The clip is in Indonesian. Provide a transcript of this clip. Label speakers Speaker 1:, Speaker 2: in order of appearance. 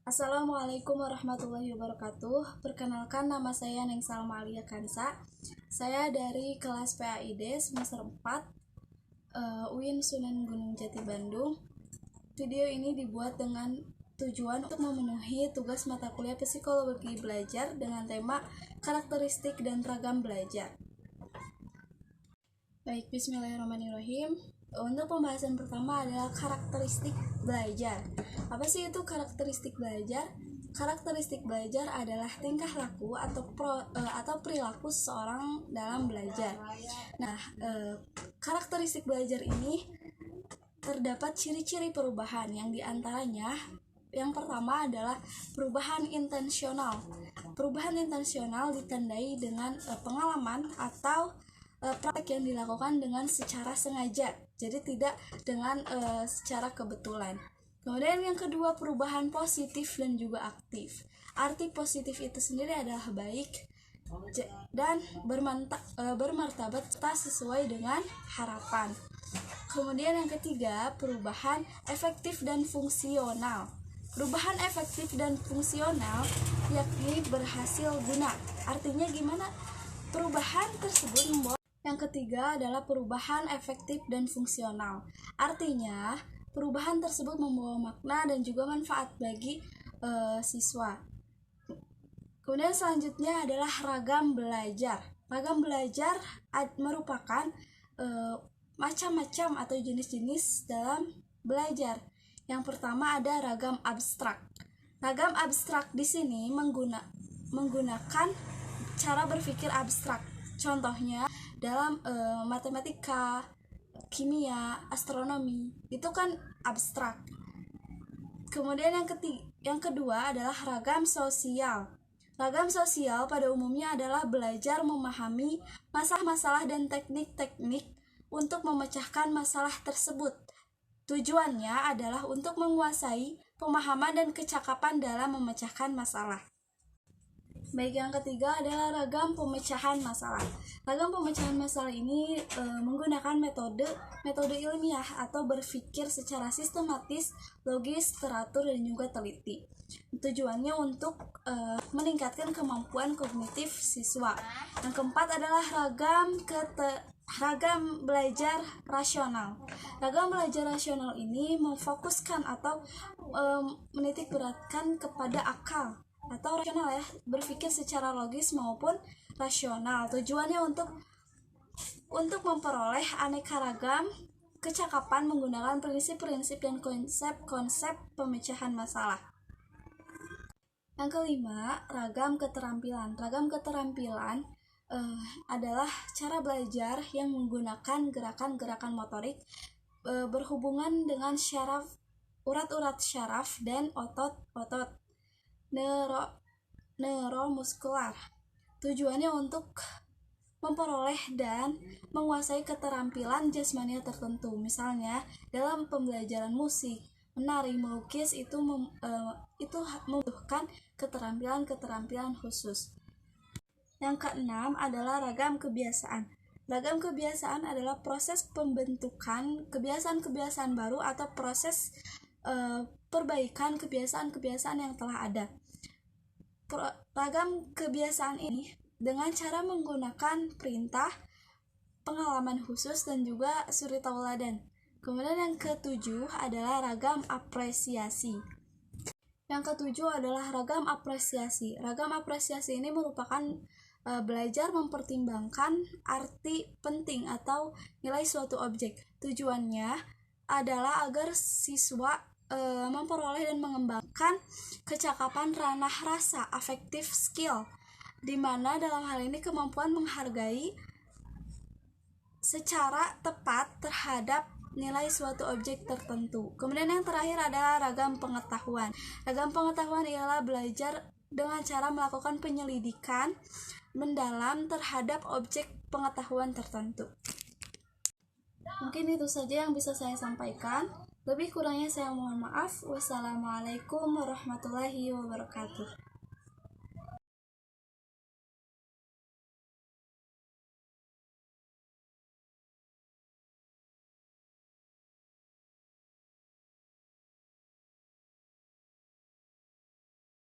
Speaker 1: Assalamualaikum warahmatullahi wabarakatuh. Perkenalkan, nama saya Neng Salma Alia Kansa. Saya dari kelas PAID semester 4 UIN Sunan Gunung Jati Bandung. Video ini dibuat dengan tujuan untuk memenuhi tugas mata kuliah psikologi belajar dengan tema karakteristik dan ragam belajar. Baik, bismillahirrahmanirrahim. Untuk pembahasan pertama adalah karakteristik belajar. Apa sih itu karakteristik belajar? Karakteristik belajar adalah tingkah laku atau perilaku seseorang dalam belajar. Nah, karakteristik belajar ini terdapat ciri-ciri perubahan yang diantaranya yang pertama adalah perubahan intensional. Perubahan intensional ditandai dengan pengalaman atau praktek yang dilakukan dengan secara sengaja, jadi tidak dengan secara kebetulan. Kemudian yang kedua, perubahan positif dan juga aktif. Arti positif itu sendiri adalah baik dan bermartabat serta sesuai dengan harapan. Kemudian yang ketiga, perubahan efektif dan fungsional. Perubahan efektif dan fungsional yakni berhasil guna. Artinya gimana? Perubahan tersebut membawa. Yang ketiga adalah perubahan efektif dan fungsional. Artinya, perubahan tersebut membawa makna dan juga manfaat bagi siswa. Kemudian selanjutnya adalah ragam belajar. Ragam belajar merupakan macam-macam atau jenis-jenis dalam belajar. Yang pertama ada ragam abstrak. Ragam abstrak di sini menggunakan cara berpikir abstrak. Contohnya dalam matematika, kimia, astronomi, itu kan abstrak. Kemudian yang kedua adalah ragam sosial. Ragam sosial pada umumnya adalah belajar memahami masalah-masalah dan teknik-teknik untuk memecahkan masalah tersebut. Tujuannya adalah untuk menguasai pemahaman dan kecakapan dalam memecahkan masalah. Baik, yang ketiga adalah ragam pemecahan masalah. Ragam pemecahan masalah ini menggunakan metode ilmiah atau berpikir secara sistematis, logis, teratur, dan juga teliti. Tujuannya untuk meningkatkan kemampuan kognitif siswa. Yang keempat adalah ragam belajar rasional. Ragam belajar rasional ini memfokuskan atau menitikberatkan kepada akal atau rasional, berpikir secara logis maupun rasional. Tujuannya untuk memperoleh aneka ragam kecakapan menggunakan prinsip-prinsip dan konsep-konsep pemecahan masalah. Yang kelima, ragam keterampilan. Ragam keterampilan adalah cara belajar yang menggunakan gerakan-gerakan motorik berhubungan dengan syaraf, urat-urat syaraf, dan otot-otot neuromuskular. Tujuannya untuk memperoleh dan menguasai keterampilan jasmani tertentu. Misalnya dalam pembelajaran musik, menari, melukis itu membutuhkan keterampilan khusus. Yang keenam adalah ragam kebiasaan. Ragam kebiasaan adalah proses pembentukan kebiasaan-kebiasaan baru atau proses perbaikan kebiasaan-kebiasaan yang telah ada. Ragam kebiasaan ini dengan cara menggunakan perintah, pengalaman khusus, dan juga suri tauladan. Kemudian yang ketujuh adalah ragam apresiasi. Yang ketujuh adalah ragam apresiasi. Ragam apresiasi ini merupakan belajar mempertimbangkan arti penting atau nilai suatu objek. Tujuannya adalah agar siswa memperoleh dan mengembangkan kecakapan ranah rasa, affective skill, di mana dalam hal ini kemampuan menghargai secara tepat terhadap nilai suatu objek tertentu. Kemudian yang terakhir adalah ragam pengetahuan. Ragam pengetahuan ialah belajar dengan cara melakukan penyelidikan mendalam terhadap objek pengetahuan tertentu. Mungkin itu saja yang bisa saya sampaikan. Lebih kurangnya saya mohon maaf. Wassalamualaikum warahmatullahi wabarakatuh.